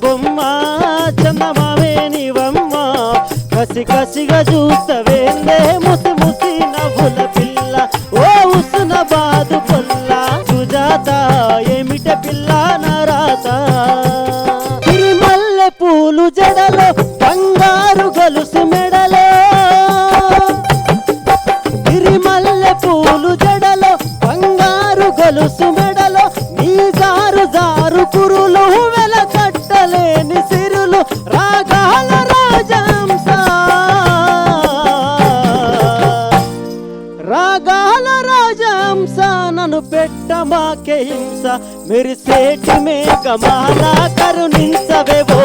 బొమ్మ చందమామే నీవమ్మ కసి కసిగా చూస్తవేందే ముసి ముసి నవ్వుల పిల్ల ఓ ఉసున బాదు పొల్ల సుజాత ఏమిట పిల్ల నరాత తిరిమల్లె పూలు జడలో బంగారు గొలుసు మెడలో తిరిమల్లె పూలు జడలో బంగారు గొలుసు మెడలో నీ జారు జారు కురులు వెల కట్టలేని సిరులు రాగాల రాజంస రాగాల రాజంస నన్ను పెట్టమాకే హింస మెరిసేటి మేఘమాల కరుణించవే ఓ